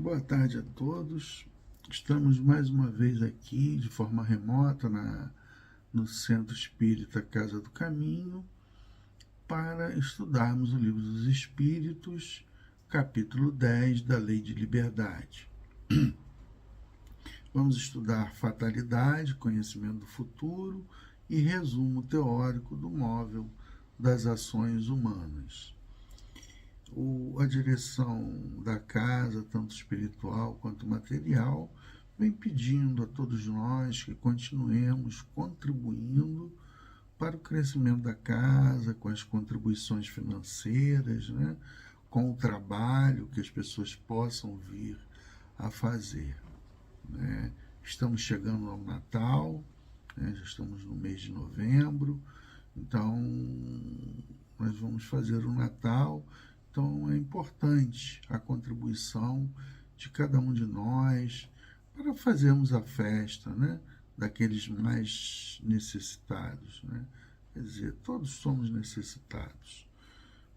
Boa tarde a todos. Estamos mais uma vez aqui de forma remota no Centro Espírita Casa do Caminho para estudarmos o Livro dos Espíritos, capítulo 10 da Lei de Liberdade. Vamos estudar fatalidade, conhecimento do futuro e resumo teórico do móvel das ações humanas. A direção da casa, tanto espiritual quanto material, vem pedindo a todos nós que continuemos contribuindo para o crescimento da casa, com as contribuições financeiras, né? Com o trabalho que as pessoas possam vir a fazer. Né? Estamos chegando ao Natal, né? Já estamos no mês de novembro, então nós vamos fazer o Natal. Então é importante a contribuição de cada um de nós para fazermos a festa, né, daqueles mais necessitados. Né? Quer dizer, todos somos necessitados,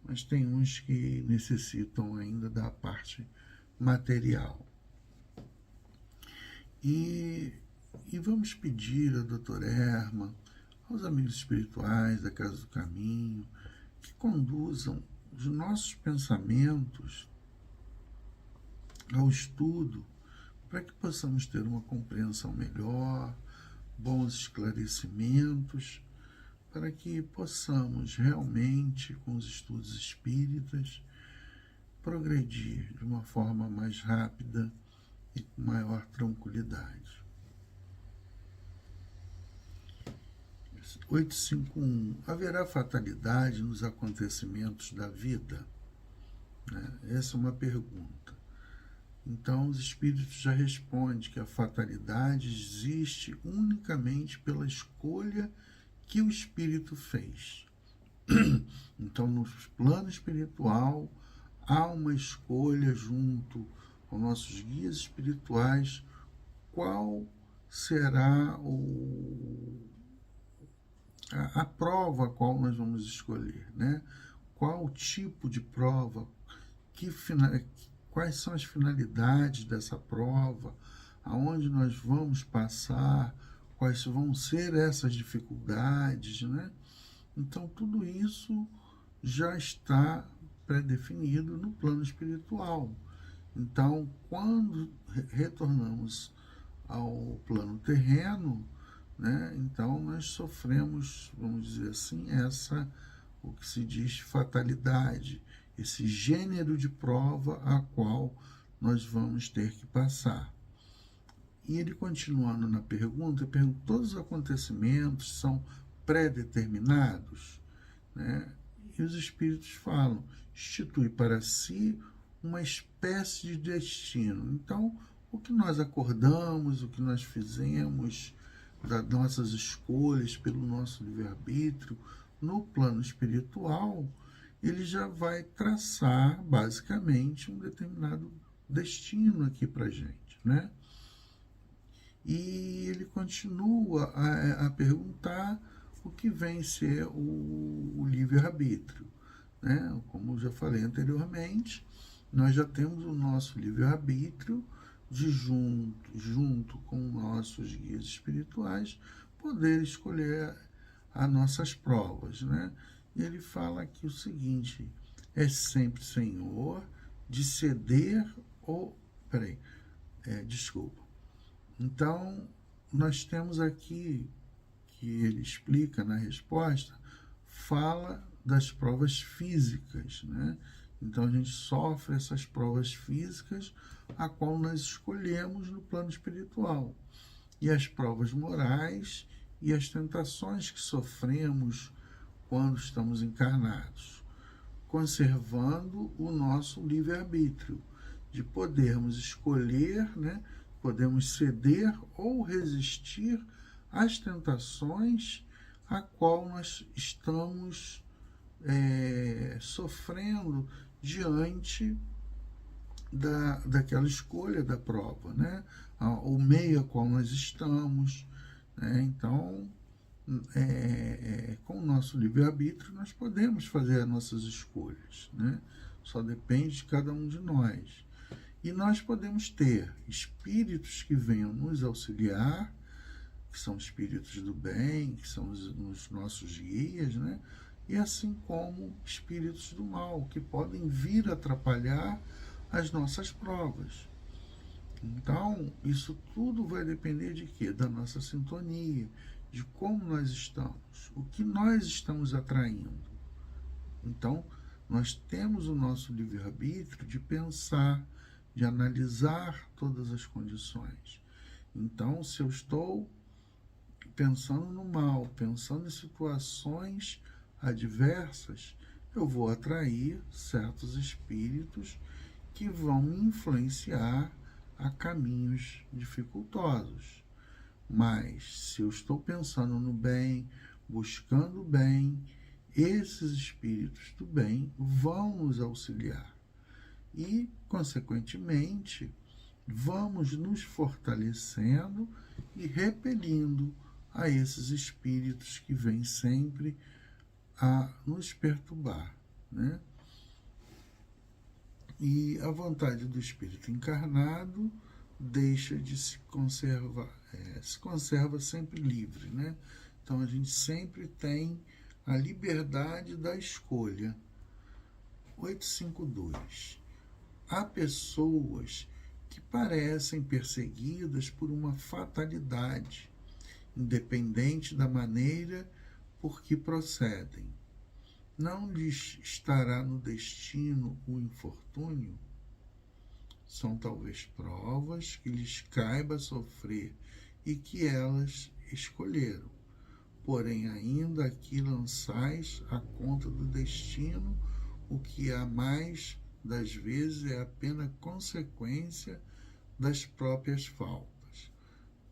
mas tem uns que necessitam ainda da parte material. E vamos pedir a doutora Erma, aos amigos espirituais da Casa do Caminho, que conduzam os nossos pensamentos ao estudo, para que possamos ter uma compreensão melhor, bons esclarecimentos, para que possamos realmente, com os estudos espíritas, progredir de uma forma mais rápida e com maior tranquilidade. 851. Haverá fatalidade nos acontecimentos da vida? Essa é uma pergunta. Então, os espíritos já respondem que a fatalidade existe unicamente pela escolha que o espírito fez. Então, no plano espiritual, há uma escolha junto com nossos guias espirituais, qual será a prova a qual nós vamos escolher, né? Qual tipo de prova, quais são as finalidades dessa prova, aonde nós vamos passar, quais vão ser essas dificuldades, né? Então, tudo isso já está pré-definido no plano espiritual. Então, quando retornamos ao plano terreno, né, então nós sofremos, vamos dizer assim, o que se diz fatalidade, esse gênero de prova a qual nós vamos ter que passar. E ele, continuando na pergunta, todos os acontecimentos são pré-determinados, né? E os espíritos falam, institui para si uma espécie de destino. Então, o que nós acordamos, o que nós fizemos, das nossas escolhas pelo nosso livre-arbítrio, no plano espiritual, ele já vai traçar, basicamente, um determinado destino aqui para a gente, né? E ele continua a perguntar o que vem ser o livre-arbítrio, né? Como eu já falei anteriormente, nós já temos o nosso livre-arbítrio de junto com nossos guias espirituais, poder escolher as nossas provas, né? E ele fala aqui o seguinte, é sempre senhor de ceder ou... desculpa. Então, nós temos aqui, que ele explica na resposta, fala das provas físicas, né? Então, a gente sofre essas provas físicas, a qual nós escolhemos no plano espiritual. E as provas morais e as tentações que sofremos quando estamos encarnados, conservando o nosso livre-arbítrio, de podermos escolher, né? Podemos ceder ou resistir às tentações a qual nós estamos sofrendo diante daquela escolha da prova, né? O meio a qual nós estamos, né? Então, com o nosso livre-arbítrio, nós podemos fazer as nossas escolhas, né? Só depende de cada um de nós. E nós podemos ter espíritos que venham nos auxiliar, que são espíritos do bem, que são os nossos guias, né? E assim como espíritos do mal, que podem vir atrapalhar as nossas provas. Então, isso tudo vai depender de quê? Da nossa sintonia, de como nós estamos, o que nós estamos atraindo. Então, nós temos o nosso livre-arbítrio de pensar, de analisar todas as condições. Então, se eu estou pensando no mal, pensando em situações adversas, eu vou atrair certos espíritos que vão me influenciar a caminhos dificultosos. Mas se eu estou pensando no bem, buscando o bem, esses espíritos do bem vão nos auxiliar. E, consequentemente, vamos nos fortalecendo e repelindo a esses espíritos que vêm sempre a nos perturbar, né? E a vontade do espírito encarnado deixa de se conservar, se conserva sempre livre, né? Então a gente sempre tem a liberdade da escolha. 852. Há pessoas que parecem perseguidas por uma fatalidade, independente da maneira por que procedem. Não lhes estará no destino o infortúnio? São talvez provas que lhes caiba sofrer e que elas escolheram. Porém, ainda aqui lançais à conta do destino o que a mais das vezes é apenas consequência das próprias faltas.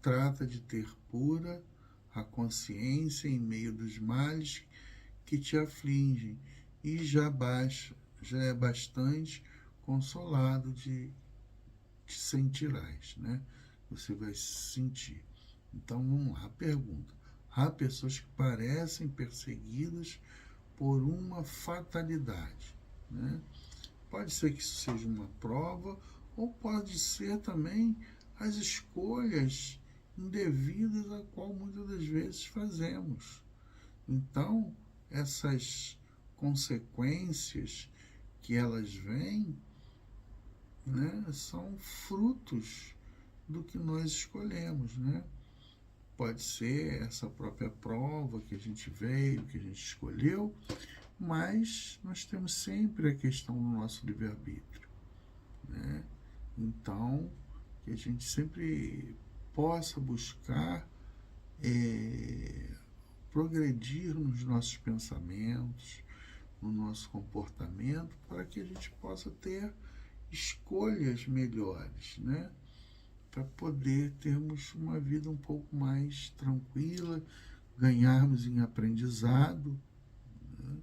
Trata de ter pura a consciência em meio dos males que te afligem e já é bastante consolado de te sentirás, né? Você vai se sentir. Então vamos lá, a pergunta. Há pessoas que parecem perseguidas por uma fatalidade, né? Pode ser que isso seja uma prova, ou pode ser também as escolhas indevidas a qual muitas das vezes fazemos. Então, essas consequências que elas vêm, né, são frutos do que nós escolhemos, né? Pode ser essa própria prova que a gente veio, que a gente escolheu, mas nós temos sempre a questão do nosso livre-arbítrio, né? Então, que a gente sempre possa buscar progredir nos nossos pensamentos, no nosso comportamento, para que a gente possa ter escolhas melhores, né? Para poder termos uma vida um pouco mais tranquila, ganharmos em aprendizado, né?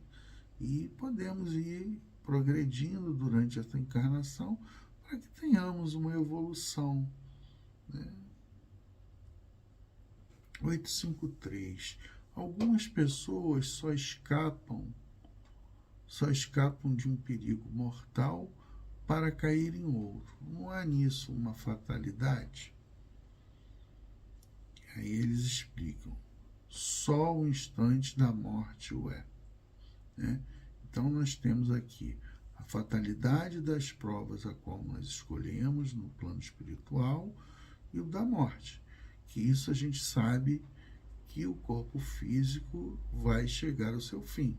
E podemos ir progredindo durante esta encarnação para que tenhamos uma evolução, né? 853. Algumas pessoas só escapam de um perigo mortal para cair em outro. Não há nisso uma fatalidade? Aí eles explicam. Só o instante da morte o é, né? Então nós temos aqui a fatalidade das provas a qual nós escolhemos no plano espiritual e o da morte, que isso a gente sabe que o corpo físico vai chegar ao seu fim,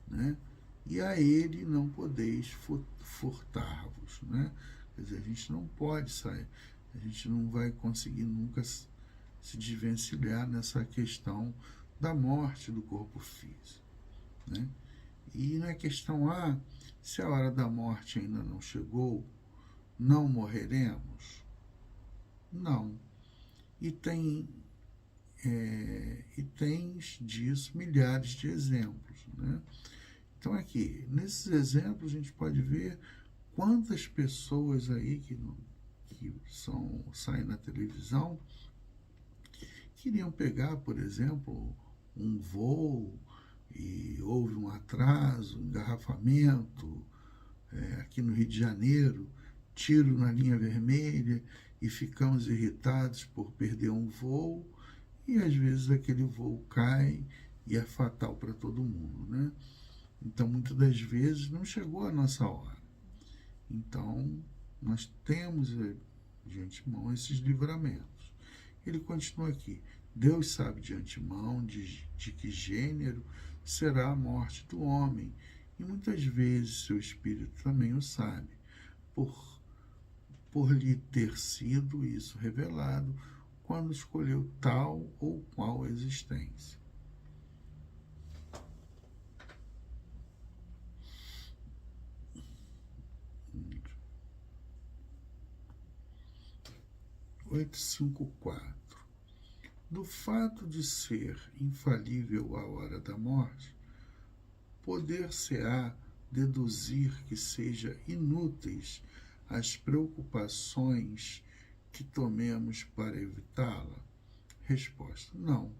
né? E a ele não podeis furtar-vos, né? Quer dizer, a gente não pode sair, a gente não vai conseguir nunca se desvencilhar nessa questão da morte do corpo físico, né? E na questão A, se a hora da morte ainda não chegou, não morreremos? Não. E tens disso milhares de exemplos, né? Então aqui, nesses exemplos a gente pode ver quantas pessoas aí que saem na televisão queriam pegar, por exemplo, um voo e houve um atraso, um engarrafamento aqui no Rio de Janeiro, tiro na linha vermelha e ficamos irritados por perder um voo, e às vezes aquele voo cai e é fatal para todo mundo, né? Então, muitas das vezes não chegou a nossa hora. Então, nós temos de antemão esses livramentos. Ele continua aqui: Deus sabe de antemão de que gênero será a morte do homem, e muitas vezes seu espírito também o sabe, por lhe ter sido isso revelado quando escolheu tal ou qual existência. (854) Do fato de ser infalível a hora da morte, poder-se-á deduzir que seja inúteis as preocupações que tomemos para evitá-la? Resposta: não.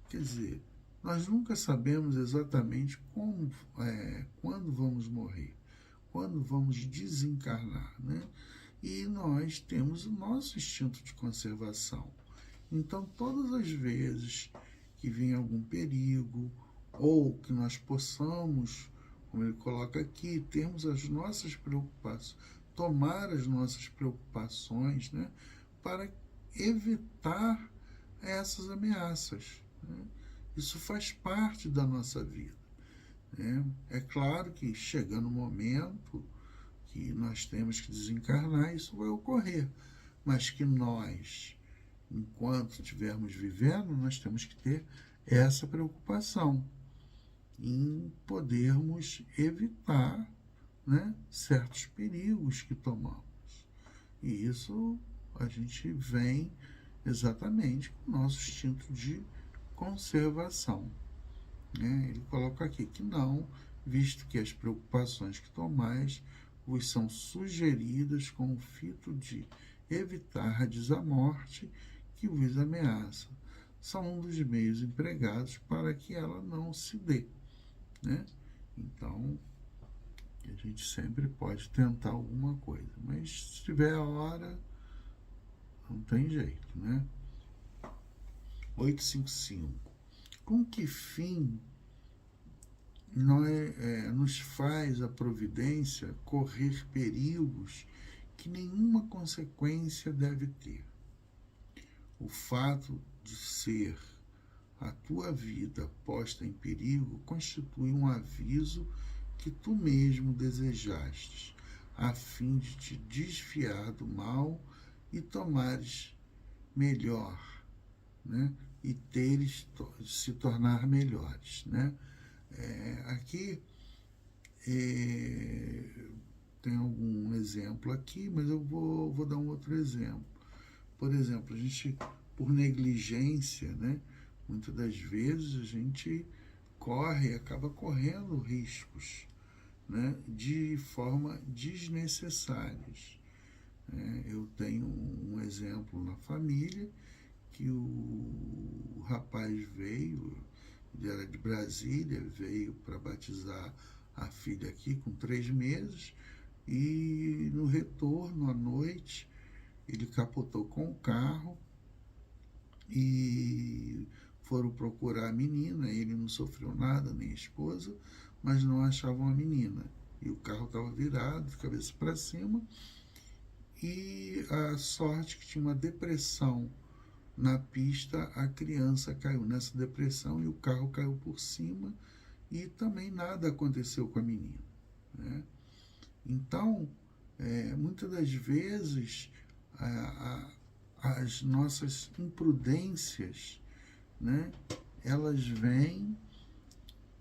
Quer dizer, nós nunca sabemos exatamente quando vamos morrer, quando vamos desencarnar, né? E nós temos o nosso instinto de conservação. Então, todas as vezes que vem algum perigo, ou que nós possamos, como ele coloca aqui, termos as nossas preocupações, tomar as nossas preocupações, né, para evitar essas ameaças, né? Isso faz parte da nossa vida, né? É claro que chegando o momento que nós temos que desencarnar, isso vai ocorrer, mas que nós, enquanto estivermos vivendo, nós temos que ter essa preocupação em podermos evitar, né, certos perigos que tomamos. E isso a gente vem exatamente com o nosso instinto de conservação, né? Ele coloca aqui que não, visto que as preocupações que tomais vos são sugeridas com o fito de evitardes a morte que vos ameaça, são um dos meios empregados para que ela não se dê, né? Então, a gente sempre pode tentar alguma coisa, mas se tiver a hora, não tem jeito, né? 855. Com que fim nos faz a providência correr perigos que nenhuma consequência deve ter? O fato de ser a tua vida posta em perigo constitui um aviso que tu mesmo desejaste, a fim de te desfiar do mal e tomares melhor, né? E se tornar melhores, né? Aqui tem algum exemplo aqui, mas eu vou dar um outro exemplo. Por exemplo, a gente, por negligência, né, muitas das vezes a gente acaba correndo riscos, né, de forma desnecessárias. Eu tenho um exemplo na família que o rapaz veio, ele era de Brasília, veio para batizar a filha aqui com 3 meses, e no retorno à noite ele capotou com o carro e foram procurar a menina. Ele não sofreu nada, nem a esposa, mas não achavam a menina. E o carro estava virado, de cabeça para cima, e a sorte que tinha uma depressão na pista, a criança caiu nessa depressão e o carro caiu por cima, e também nada aconteceu com a menina, né? Então, muitas das vezes, as nossas imprudências, né, elas vêm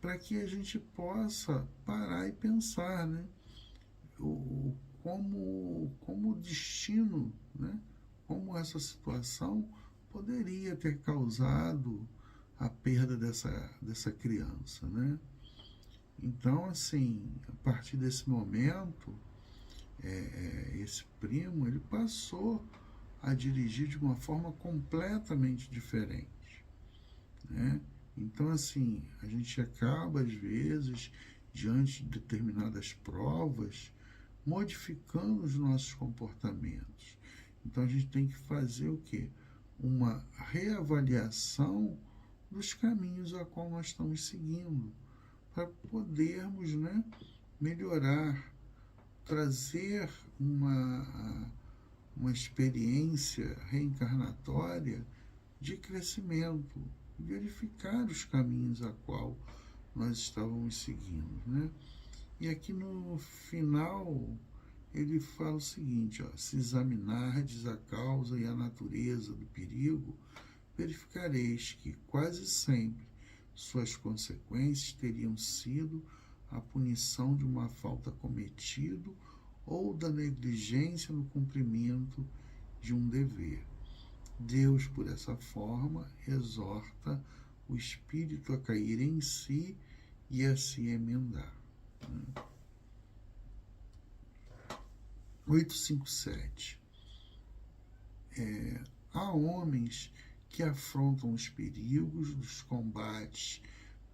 para que a gente possa parar e pensar, né, como o destino, né, como essa situação poderia ter causado a perda dessa criança, né? Então, assim, a partir desse momento, esse primo, ele passou a dirigir de uma forma completamente diferente, né? Então, assim, a gente acaba, às vezes, diante de determinadas provas, modificando os nossos comportamentos. Então a gente tem que fazer o quê? Uma reavaliação dos caminhos a qual nós estamos seguindo, para podermos, né, melhorar, trazer uma experiência reencarnatória de crescimento, verificar os caminhos a qual nós estávamos seguindo, né? E aqui no final ele fala o seguinte, ó, se examinardes a causa e a natureza do perigo, verificareis que quase sempre suas consequências teriam sido a punição de uma falta cometida ou da negligência no cumprimento de um dever. Deus, por essa forma, exorta o espírito a cair em si e a se emendar. 857. Há homens que afrontam os perigos dos combates,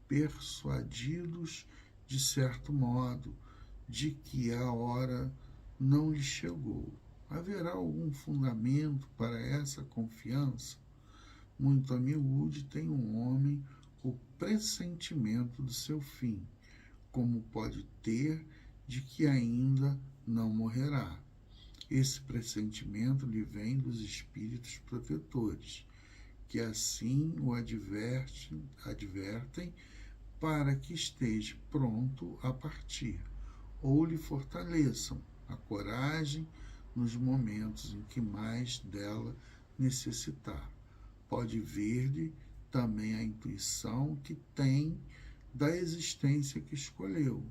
persuadidos, de certo modo, de que a hora não lhe chegou. Haverá algum fundamento para essa confiança? Muito a miúde tem um homem o pressentimento do seu fim, como pode ter de que ainda não morrerá. Esse pressentimento lhe vem dos espíritos protetores, que assim o advertem para que esteja pronto a partir, ou lhe fortaleçam a coragem nos momentos em que mais dela necessitar. Pode vir-lhe também a intuição que tem da existência que escolheu,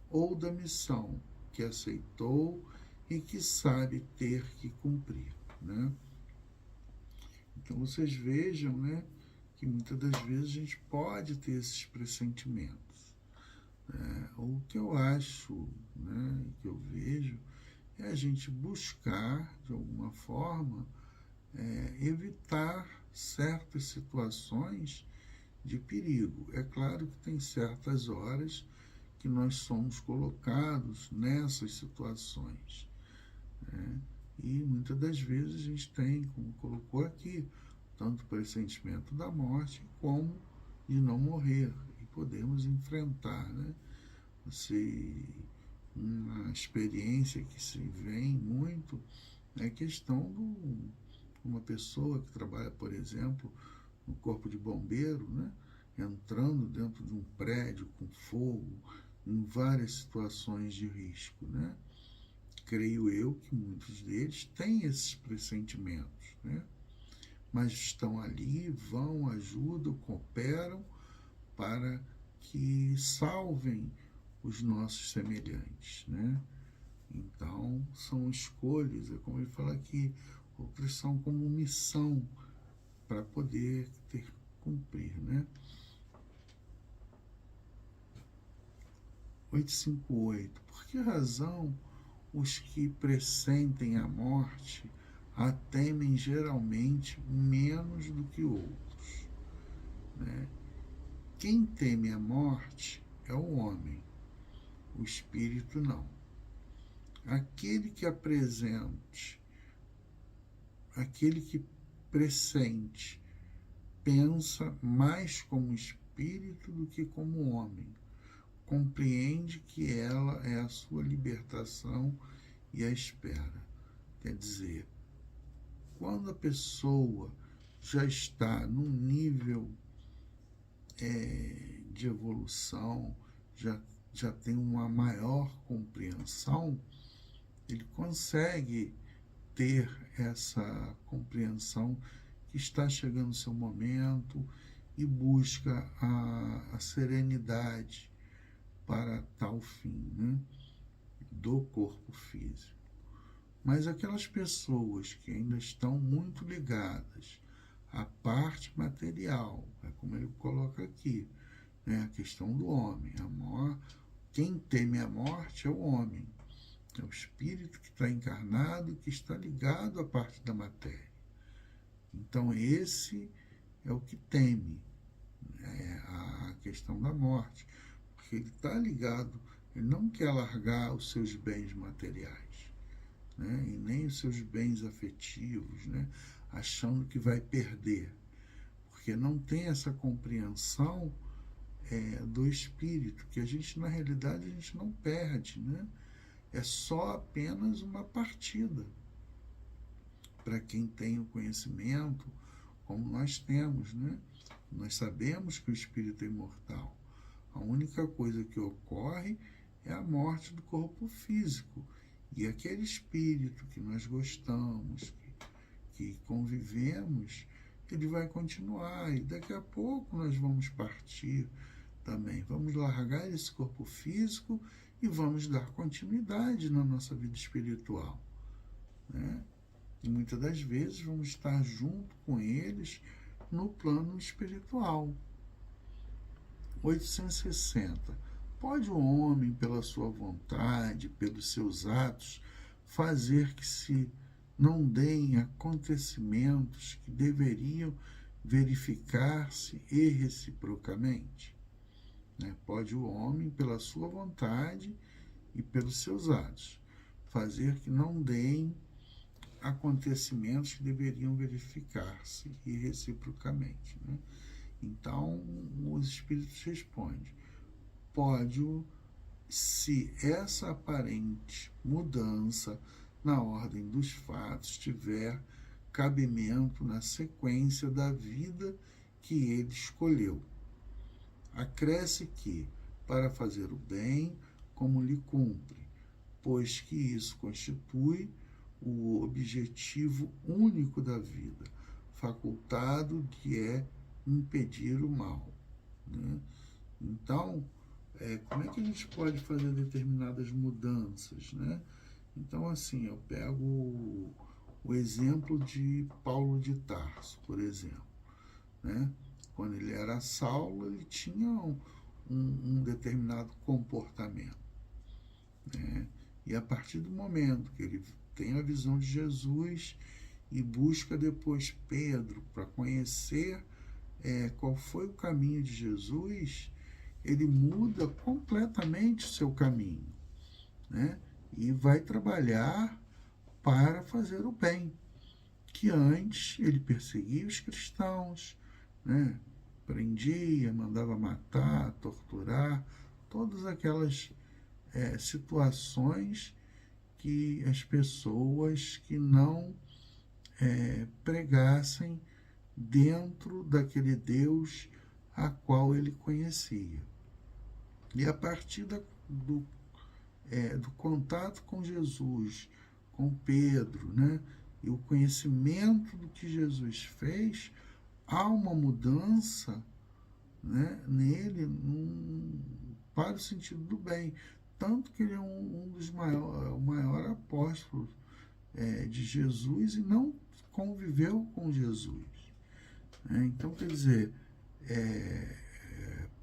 ou da missão que aceitou e que sabe ter que cumprir, né? Então vocês vejam, né, que muitas das vezes a gente pode ter esses pressentimentos. O que eu acho, né, que eu vejo, é a gente buscar, de alguma forma, evitar certas situações de perigo. É claro que tem certas horas que nós somos colocados nessas situações, né? E muitas das vezes a gente tem, como colocou aqui, tanto o pressentimento da morte como de não morrer, e podemos enfrentar, né? Uma experiência que se vem muito é a questão de uma pessoa que trabalha, por exemplo, no corpo de bombeiro, né? Entrando dentro de um prédio com fogo, em várias situações de risco, né? Creio eu que muitos deles têm esses pressentimentos, né? Mas estão ali, vão, ajudam, cooperam para que salvem os nossos semelhantes, né? Então, são escolhas, é como ele fala aqui, outras são como missão para poder cumprir, né? 858. Por que razão os que pressentem a morte a temem geralmente menos do que outros, né? Quem teme a morte é o homem, o espírito não. Aquele que pressente, pensa mais como espírito do que como homem, compreende que ela é a sua libertação e a espera. Quer dizer, quando a pessoa já está num nível de evolução, já tem uma maior compreensão, ele consegue ter essa compreensão que está chegando o seu momento e busca a serenidade para tal fim, né, do corpo físico. Mas aquelas pessoas que ainda estão muito ligadas à parte material, é como ele coloca aqui, né, a questão do homem. Quem teme a morte é o homem, é o espírito que está encarnado, que está ligado à parte da matéria. Então esse é o que teme, a questão da morte, porque ele está ligado Ele não quer largar os seus bens materiais, né? E nem os seus bens afetivos, né? Achando que vai perder, porque não tem essa compreensão do espírito, que a gente, na realidade, a gente não perde, né? É só apenas uma partida. Para quem tem o conhecimento, como nós temos, né? Nós sabemos que o espírito é imortal. A única coisa que ocorre é a morte do corpo físico. E aquele espírito que nós gostamos, que convivemos, ele vai continuar. E daqui a pouco nós vamos partir também. Vamos largar esse corpo físico e vamos dar continuidade na nossa vida espiritual, né? E muitas das vezes vamos estar junto com eles no plano espiritual. 860. Pode o homem, pela sua vontade, pelos seus atos, fazer que se não deem acontecimentos que deveriam verificar-se e reciprocamente? Pode o homem, pela sua vontade e pelos seus atos, fazer que não deem acontecimentos que deveriam verificar-se e reciprocamente, né? Então, os espíritos respondem: pode, se essa aparente mudança na ordem dos fatos tiver cabimento na sequência da vida que ele escolheu. Acresce que, para fazer o bem, como lhe cumpre, pois que isso constitui o objetivo único da vida, facultado de impedir o mal, né? Então, como é que a gente pode fazer determinadas mudanças, né? Então, assim, eu pego o exemplo de Paulo de Tarso, por exemplo, né? Quando ele era Saulo, ele tinha um determinado comportamento, né? E a partir do momento que ele tem a visão de Jesus e busca depois Pedro para conhecer qual foi o caminho de Jesus, ele muda completamente o seu caminho, né? E vai trabalhar para fazer o bem, que antes ele perseguia os cristãos, né? Prendia, mandava matar, torturar, todas aquelas situações que as pessoas que não pregassem dentro daquele Deus a qual ele conhecia. E a partir do contato com Jesus, com Pedro, né, e o conhecimento do que Jesus fez, há uma mudança, né, nele para o sentido do bem. Tanto que ele é um dos o maior apóstolo de Jesus e não conviveu com Jesus. Então, quer dizer,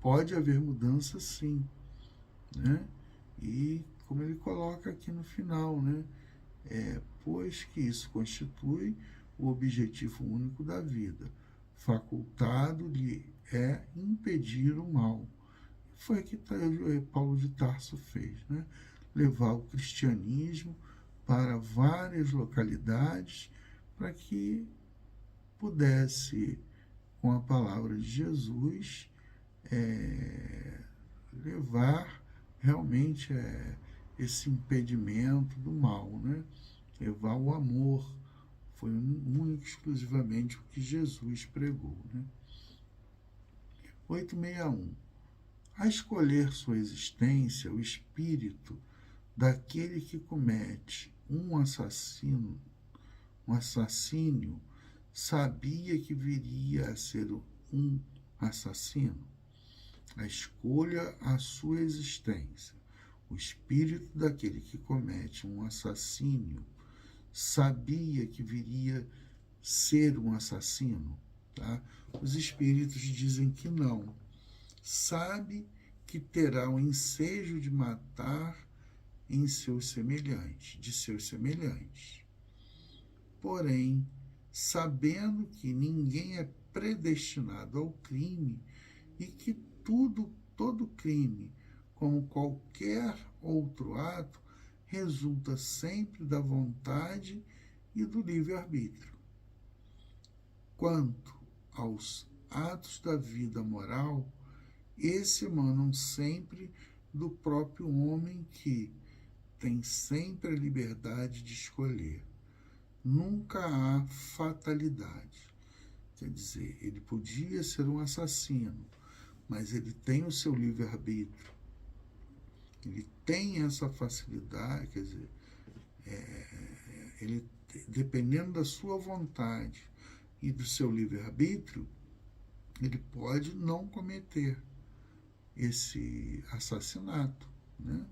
pode haver mudança sim, né? E como ele coloca aqui no final, né? Pois que isso constitui o objetivo único da vida, facultado lhe impedir o mal. Foi o que Paulo de Tarso fez, né? Levar o cristianismo para várias localidades para que pudesse, com a palavra de Jesus, levar realmente esse impedimento do mal, né? Levar o amor. Foi único exclusivamente o que Jesus pregou, né? 861. A escolher sua existência, o espírito daquele que comete um assassínio, sabia que viria a ser um assassino. A escolha a sua existência. O espírito daquele que comete um assassínio sabia que viria ser um assassino, tá? Os espíritos dizem que não. Sabe que terá o ensejo de matar de seus semelhantes. Porém, sabendo que ninguém é predestinado ao crime e que todo crime como qualquer outro ato, resulta sempre da vontade e do livre-arbítrio. Quanto aos atos da vida moral, esses emanam sempre do próprio homem que tem sempre a liberdade de escolher. Nunca há fatalidade. Quer dizer, ele podia ser um assassino, mas ele tem o seu livre-arbítrio. Ele tem essa facilidade, quer dizer, ele, dependendo da sua vontade e do seu livre-arbítrio, ele pode não cometer esse assassinato, né?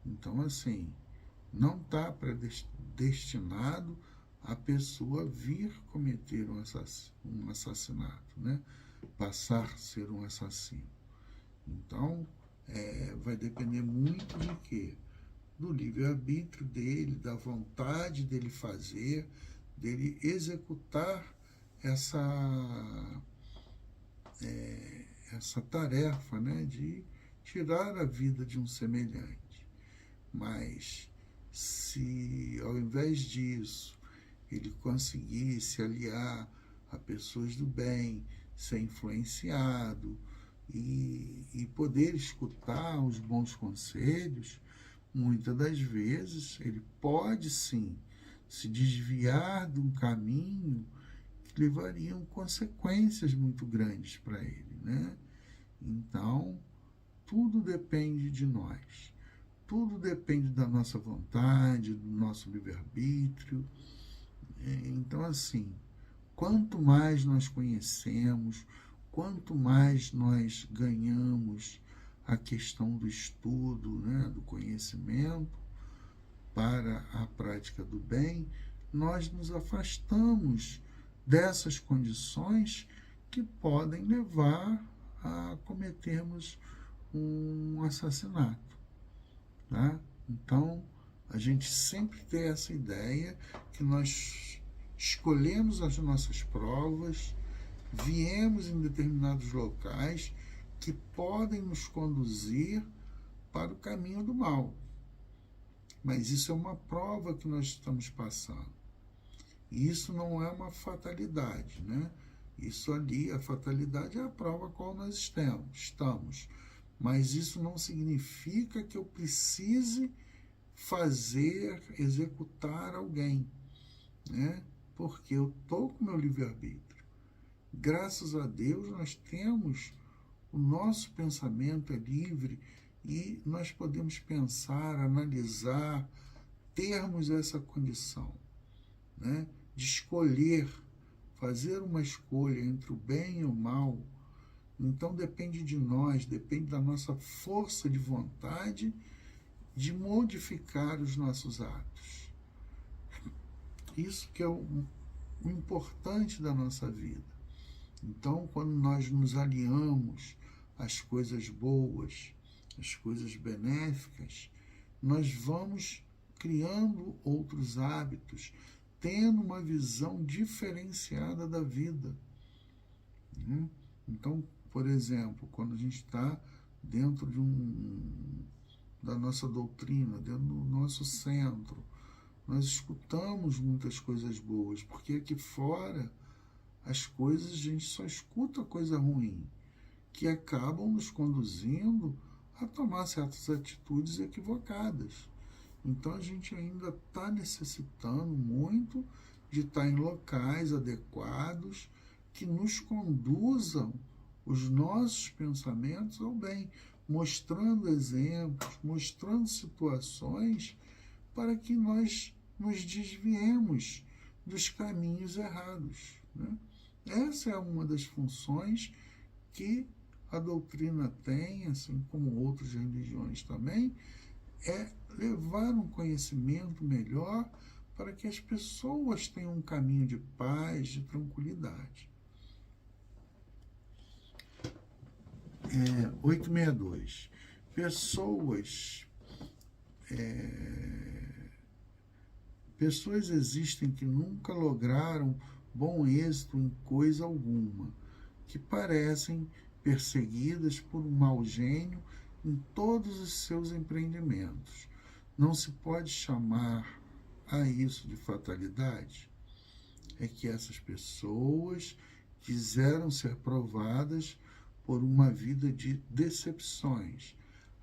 Então, assim, não está predestinado a pessoa vir cometer um assassinato, né? Passar a ser um assassino. Então, vai depender muito de quê? Do livre-arbítrio dele, da vontade dele fazer, dele executar essa tarefa, né, de tirar a vida de um semelhante. Mas se ao invés disso ele conseguir se aliar a pessoas do bem, ser influenciado e poder escutar os bons conselhos, muitas das vezes ele pode sim se desviar de um caminho que levariam consequências muito grandes para ele, né? Então, tudo depende de nós. Tudo depende da nossa vontade, do nosso livre-arbítrio. Então, assim, quanto mais nós conhecemos, quanto mais nós ganhamos a questão do estudo, né, do conhecimento para a prática do bem, nós nos afastamos dessas condições que podem levar a cometermos um assassinato, tá? Então, a gente sempre tem essa ideia que nós escolhemos as nossas provas, viemos em determinados locais que podem nos conduzir para o caminho do mal. Mas isso é uma prova que nós estamos passando. E isso não é uma fatalidade, né? Isso ali, a fatalidade é a prova a qual nós estamos. Mas isso não significa que eu precise executar alguém, né? Porque eu estou com o meu livre-arbítrio. Graças a Deus nós temos, o nosso pensamento é livre e nós podemos pensar, analisar, termos essa condição, né, de escolher, fazer uma escolha entre o bem e o mal. Então depende de nós, depende da nossa força de vontade de modificar os nossos atos. Isso que é o importante da nossa vida. Então, quando nós nos alinhamos às coisas boas, às coisas benéficas, nós vamos criando outros hábitos, tendo uma visão diferenciada da vida. Então, por exemplo, quando a gente está dentro da nossa doutrina, dentro do nosso centro, nós escutamos muitas coisas boas, porque aqui fora as coisas, a gente só escuta coisa ruim, que acabam nos conduzindo a tomar certas atitudes equivocadas. Então a gente ainda está necessitando muito de estar em locais adequados que nos conduzam os nossos pensamentos ao bem, mostrando exemplos, mostrando situações para que nós nos desviemos dos caminhos errados, né? Essa é uma das funções que a doutrina tem, assim como outras religiões também, é levar um conhecimento melhor para que as pessoas tenham um caminho de paz, de tranquilidade. 862. Pessoas existem que nunca lograram bom êxito em coisa alguma, que parecem perseguidas por um mau gênio em todos os seus empreendimentos. Não se pode chamar a isso de fatalidade. É que essas pessoas quiseram ser provadas por uma vida de decepções,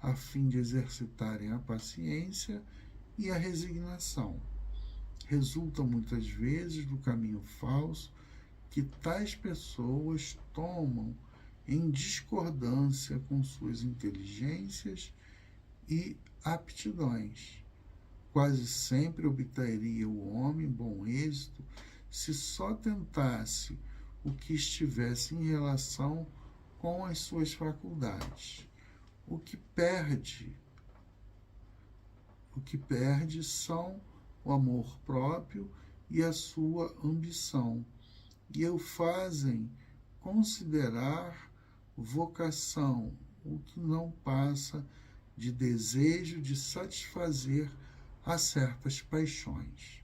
a fim de exercitarem a paciência e a resignação. Resulta muitas vezes do caminho falso que tais pessoas tomam em discordância com suas inteligências e aptidões. Quase sempre obteria o homem bom êxito se só tentasse o que estivesse em relação com as suas faculdades. O que perde são o amor próprio e a sua ambição, e o fazem considerar vocação o que não passa de desejo de satisfazer a certas paixões,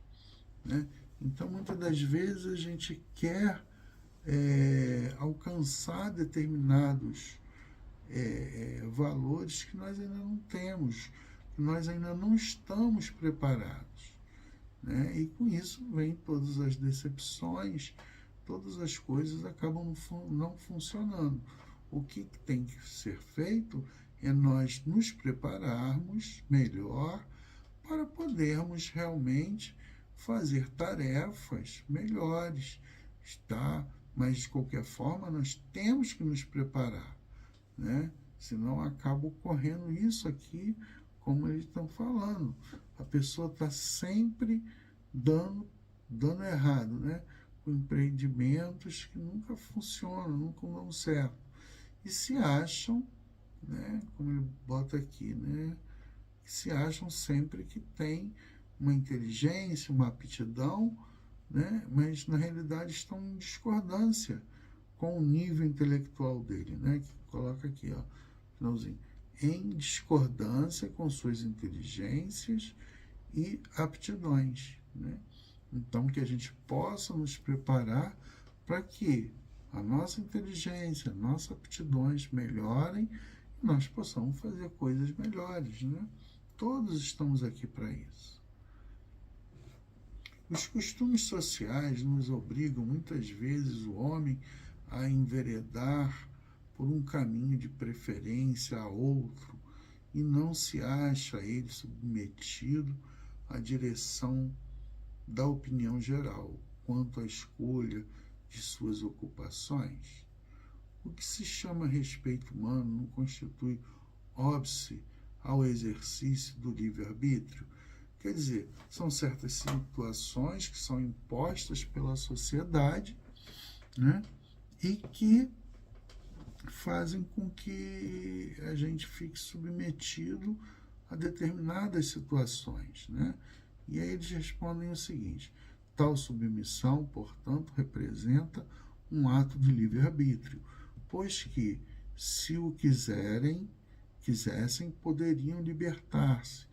né? Então, muitas das vezes a gente quer alcançar determinados valores que nós ainda não temos, que nós ainda não estamos preparados, né? E com isso vem todas as decepções, todas as coisas acabam não funcionando. O que tem que ser feito é nós nos prepararmos melhor para podermos realmente fazer tarefas melhores, tá? Mas, de qualquer forma, nós temos que nos preparar, né? Senão acaba ocorrendo isso aqui, como eles estão falando. A pessoa está sempre dando errado, né? Com empreendimentos que nunca funcionam, nunca dão certo. E se acham, né? Como ele bota aqui, né? Se acham sempre que tem uma inteligência, uma aptidão, né? Mas na realidade estão em discordância com o nível intelectual dele, né? Que coloca aqui, ó, finalzinho, em discordância com suas inteligências e aptidões, né? Então, que a gente possa nos preparar para que a nossa inteligência, nossas aptidões melhorem e nós possamos fazer coisas melhores, né? Todos estamos aqui para isso. Os costumes sociais nos obrigam muitas vezes o homem a enveredar por um caminho de preferência a outro e não se acha ele submetido à direção da opinião geral quanto à escolha de suas ocupações. O que se chama respeito humano não constitui óbice ao exercício do livre-arbítrio. Quer dizer, são certas situações que são impostas pela sociedade, né? E que fazem com que a gente fique submetido a determinadas situações, né? E aí eles respondem o seguinte: tal submissão, portanto, representa um ato de livre-arbítrio, pois que, se o quisessem, poderiam libertar-se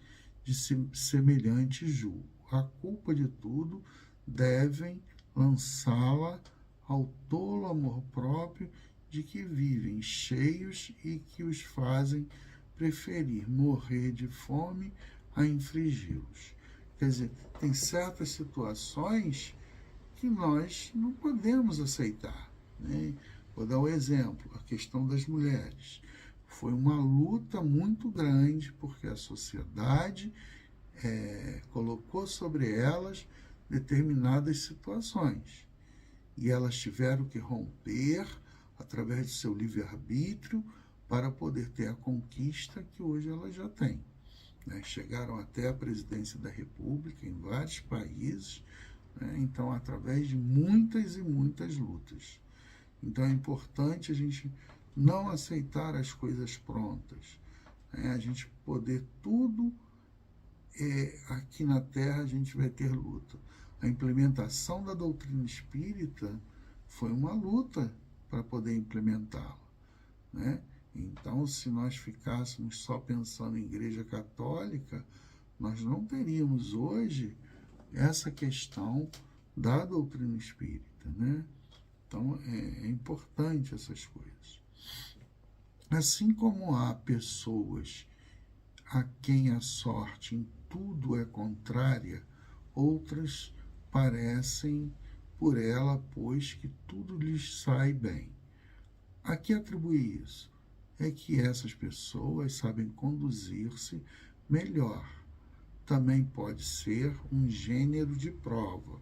de semelhante julgo. A culpa de tudo devem lançá-la ao tolo amor próprio de que vivem cheios e que os fazem preferir morrer de fome a infligi-los. Quer dizer, tem certas situações que nós não podemos aceitar, né? Vou dar um exemplo, a questão das mulheres. Foi uma luta muito grande, porque a sociedade colocou sobre elas determinadas situações. E elas tiveram que romper, através do seu livre-arbítrio, para poder ter a conquista que hoje elas já têm, né? Chegaram até a presidência da República em vários países, né? Então, através de muitas e muitas lutas. Então, é importante a gente não aceitar as coisas prontas, né? A gente poder tudo, aqui na Terra a gente vai ter luta. A implementação da doutrina espírita foi uma luta para poder implementá-la, né? Então, se nós ficássemos só pensando em Igreja Católica, nós não teríamos hoje essa questão da doutrina espírita, né? Então, é importante essas coisas. Assim como há pessoas a quem a sorte em tudo é contrária, outras parecem por ela, pois que tudo lhes sai bem. A que atribui isso? É que essas pessoas sabem conduzir-se melhor. Também pode ser um gênero de prova.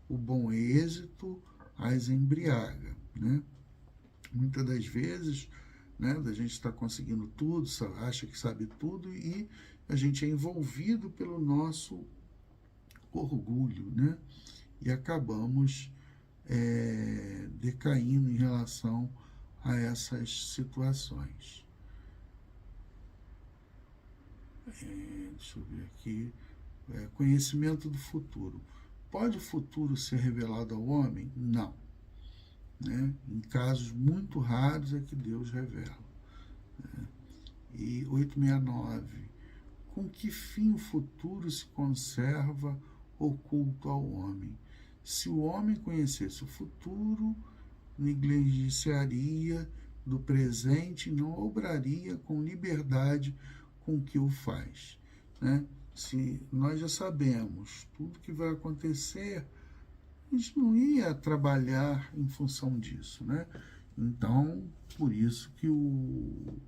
O bom êxito as embriaga, né? Muitas das vezes, né, a gente está conseguindo tudo, acha que sabe tudo e a gente é envolvido pelo nosso orgulho, né? E acabamos decaindo em relação a essas situações. Deixa eu ver aqui. Conhecimento do futuro. Pode o futuro ser revelado ao homem? Não. Né? Em casos muito raros é que Deus revela. Né? E 869. Com que fim o futuro se conserva oculto ao homem? Se o homem conhecesse o futuro, negligenciaria do presente e não obraria com liberdade com que o faz. Né? Se nós já sabemos tudo que vai acontecer, a gente não ia trabalhar em função disso, né? Então, por isso que o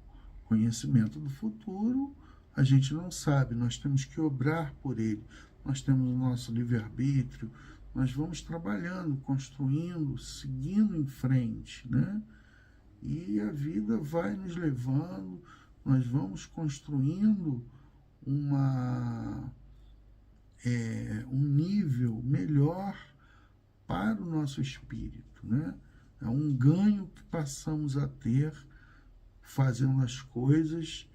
conhecimento do futuro a gente não sabe, nós temos que obrar por ele, nós temos o nosso livre-arbítrio, nós vamos trabalhando, construindo, seguindo em frente, né? E a vida vai nos levando, nós vamos construindo um nível melhor para o nosso espírito, né? É um ganho que passamos a ter fazendo as coisas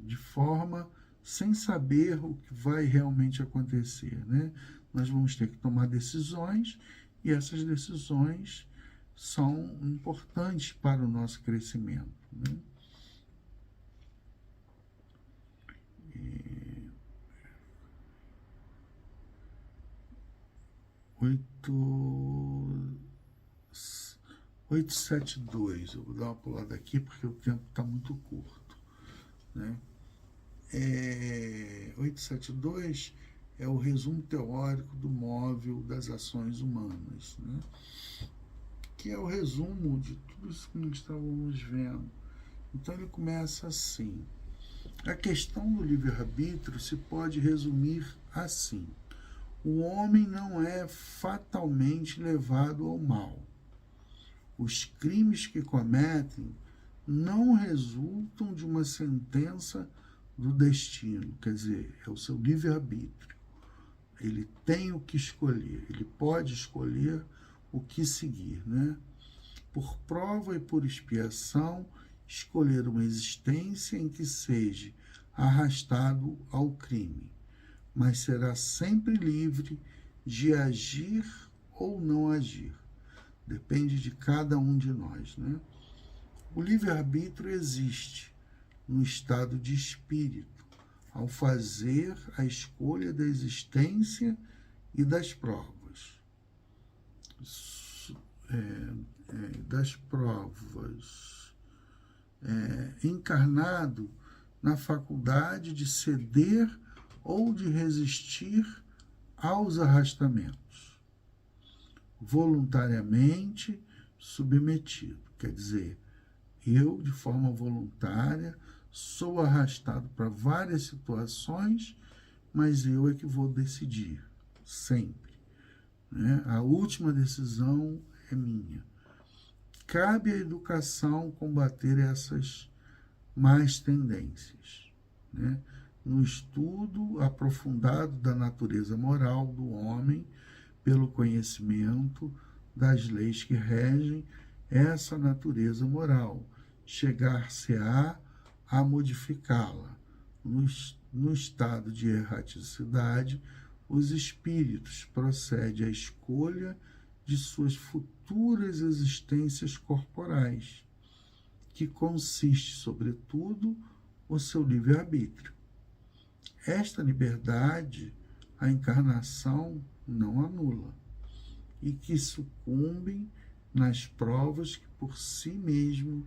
de forma sem saber o que vai realmente acontecer, né? Nós vamos ter que tomar decisões e essas decisões são importantes para o nosso crescimento, né? 872, eu vou dar uma pulada aqui porque o tempo está muito curto, né? 872 é o resumo teórico do móvel das ações humanas, né? Que é o resumo de tudo isso que nós estávamos vendo. Então ele começa assim: a questão do livre-arbítrio se pode resumir assim: o homem não é fatalmente levado ao mal. Os crimes que cometem não resultam de uma sentença do destino, quer dizer, é o seu livre-arbítrio. Ele tem o que escolher, ele pode escolher o que seguir, né? Por prova e por expiação, escolher uma existência em que seja arrastado ao crime, mas será sempre livre de agir ou não agir. Depende de cada um de nós, né? O livre-arbítrio existe no estado de espírito, ao fazer a escolha da existência e das provas. Encarnado na faculdade de ceder ou de resistir aos arrastamentos, voluntariamente submetido, quer dizer, eu, de forma voluntária, sou arrastado para várias situações, mas eu é que vou decidir, sempre, né? A última decisão é minha. Cabe à educação combater essas más tendências, né? No estudo aprofundado da natureza moral do homem, pelo conhecimento das leis que regem essa natureza moral, chegar-se-á a modificá-la. No estado de erraticidade, os espíritos procedem à escolha de suas futuras existências corporais, que consiste, sobretudo, o seu livre-arbítrio. Esta liberdade, a encarnação não anula, e que sucumbem nas provas que por si mesmo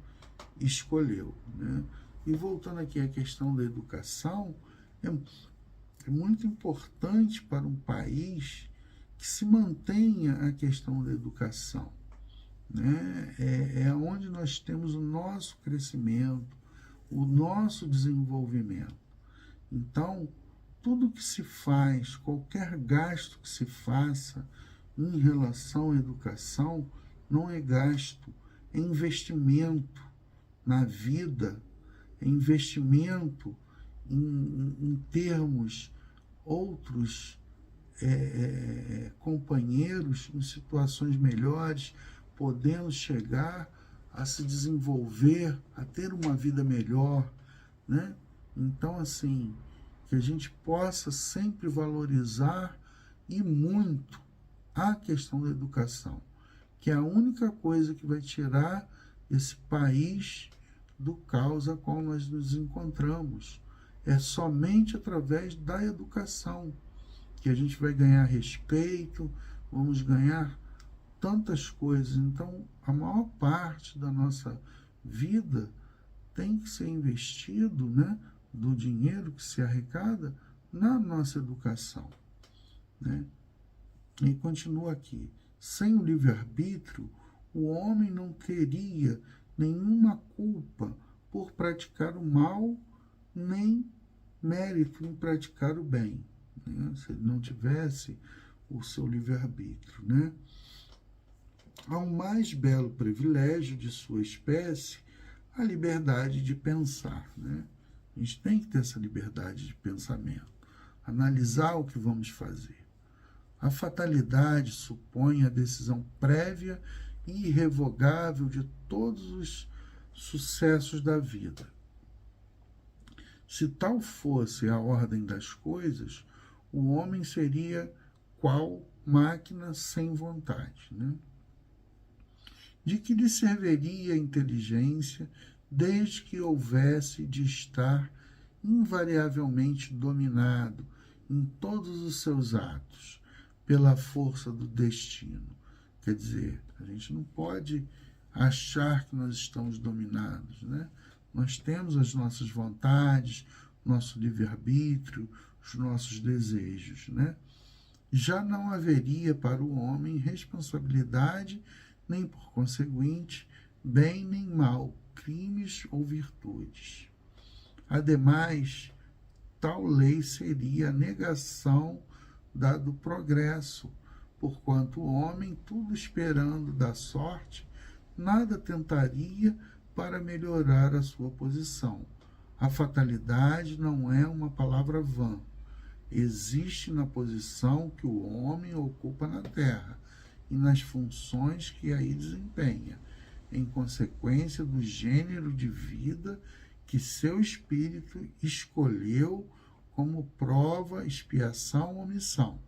escolheu, né? E voltando aqui à questão da educação, é muito importante para um país que se mantenha a questão da educação, né? É onde nós temos o nosso crescimento, o nosso desenvolvimento. Então, tudo que se faz, qualquer gasto que se faça em relação à educação, não é gasto, é investimento na vida, é investimento em termos outros companheiros em situações melhores, podendo chegar a se desenvolver, a ter uma vida melhor, né? Então, assim, que a gente possa sempre valorizar e muito a questão da educação, que é a única coisa que vai tirar esse país do caos a qual nós nos encontramos. É somente através da educação que a gente vai ganhar respeito, vamos ganhar tantas coisas. Então, a maior parte da nossa vida tem que ser investido, né, do dinheiro que se arrecada na nossa educação, né? E continua aqui: sem o livre-arbítrio, o homem não teria nenhuma culpa por praticar o mal, nem mérito em praticar o bem, né? Se ele não tivesse o seu livre-arbítrio, né? Ao mais belo privilégio de sua espécie, a liberdade de pensar, né? A gente tem que ter essa liberdade de pensamento, analisar o que vamos fazer. A fatalidade supõe a decisão prévia e irrevogável de todos os sucessos da vida. Se tal fosse a ordem das coisas, o homem seria qual máquina sem vontade, né? De que lhe serviria a inteligência desde que houvesse de estar invariavelmente dominado em todos os seus atos pela força do destino? Quer dizer, a gente não pode achar que nós estamos dominados, né? Nós temos as nossas vontades, nosso livre-arbítrio, os nossos desejos, né? Já não haveria para o homem responsabilidade, nem por conseguinte, bem nem mal, crimes ou virtudes. Ademais, tal lei seria a negação do progresso, porquanto o homem, tudo esperando da sorte, nada tentaria para melhorar a sua posição. A fatalidade não é uma palavra vã. Existe na posição que o homem ocupa na terra e nas funções que aí desempenha, em consequência do gênero de vida que seu espírito escolheu como prova, expiação ou missão.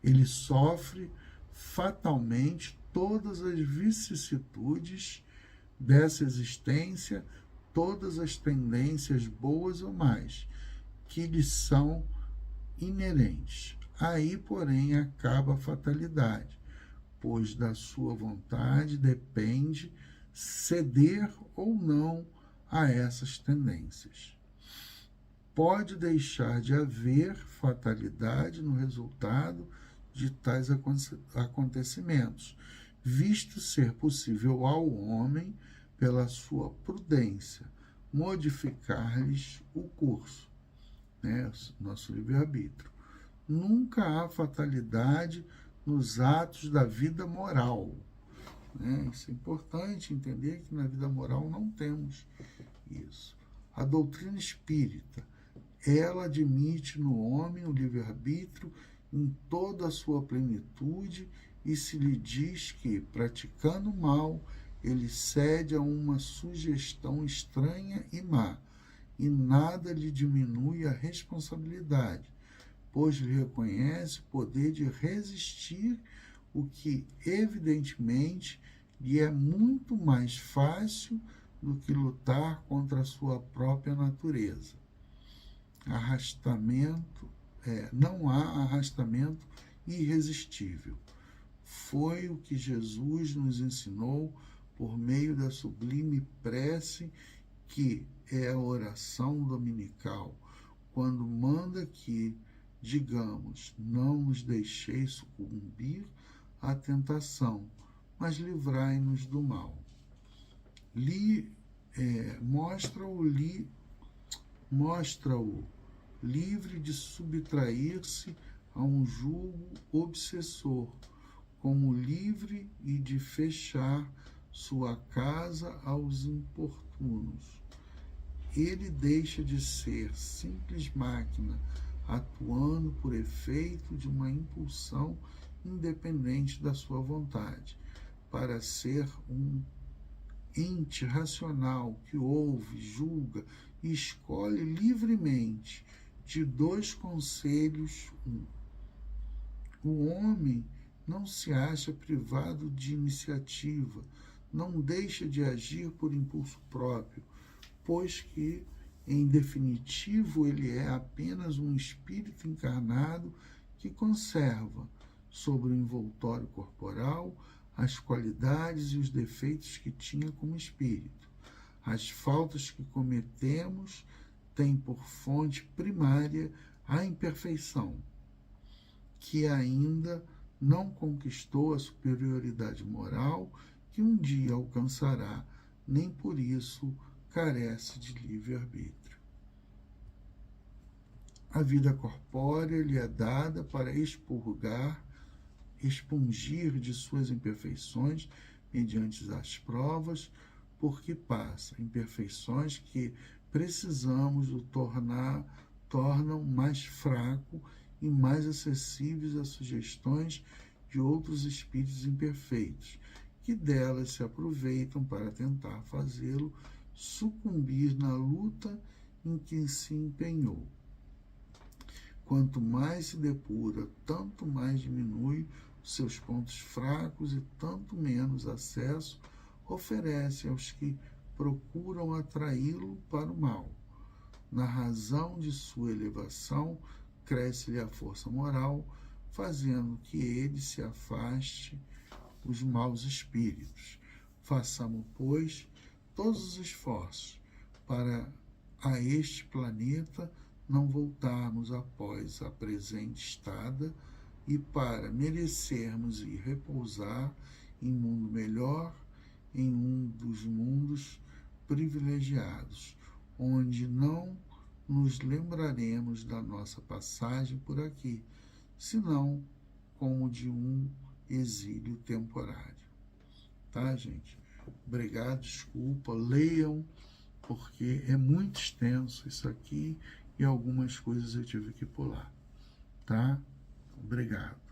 Ele sofre fatalmente todas as vicissitudes dessa existência, todas as tendências boas ou más, que lhe são inerentes. Aí, porém, acaba a fatalidade, pois da sua vontade depende ceder ou não a essas tendências. Pode deixar de haver fatalidade no resultado de tais acontecimentos, visto ser possível ao homem, pela sua prudência, modificar-lhes o curso, né? Nosso livre-arbítrio. Nunca há fatalidade nos atos da vida moral, né? Isso é importante entender que na vida moral não temos isso. A doutrina espírita, ela admite no homem o livre-arbítrio em toda a sua plenitude e se lhe diz que, praticando mal, ele cede a uma sugestão estranha e má, e nada lhe diminui a responsabilidade, pois lhe reconhece o poder de resistir, o que, evidentemente, lhe é muito mais fácil do que lutar contra a sua própria natureza. Não há arrastamento irresistível. foi o que Jesus nos ensinou por meio da sublime prece, que é a oração dominical, quando manda que digamos: não nos deixeis sucumbir à tentação, mas livrai-nos do mal. Mostra-o livre de subtrair-se a um jugo obsessor, como livre e de fechar sua casa aos importunos. Ele deixa de ser simples máquina, atuando por efeito de uma impulsão independente da sua vontade, para ser um ente racional que ouve, julga e escolhe livremente de dois conselhos um. O homem não se acha privado de iniciativa, não deixa de agir por impulso próprio, pois que, em definitivo, ele é apenas um espírito encarnado que conserva, sobre o envoltório corporal, as qualidades e os defeitos que tinha como espírito. As faltas que cometemos têm por fonte primária a imperfeição, que ainda não conquistou a superioridade moral que um dia alcançará, nem por isso carece de livre-arbítrio. A vida corpórea lhe é dada para expungir de suas imperfeições mediante as provas, porque passa, imperfeições que precisamos o tornam mais fraco e mais acessíveis às sugestões de outros espíritos imperfeitos, que delas se aproveitam para tentar fazê-lo sucumbir na luta em que se empenhou. Quanto mais se depura, tanto mais diminui os seus pontos fracos e tanto menos acesso oferece aos que procuram atraí-lo para o mal. Na razão de sua elevação, cresce-lhe a força moral, fazendo que ele se afaste dos maus espíritos. Façamos, pois, todos os esforços para a este planeta não voltarmos após a presente estada e para merecermos ir repousar em mundo melhor, em um dos mundos privilegiados, onde não nos lembraremos da nossa passagem por aqui, senão como de um exílio temporário. Tá, gente? Obrigado, desculpa, leiam, porque é muito extenso isso aqui e algumas coisas eu tive que pular, tá? Obrigado.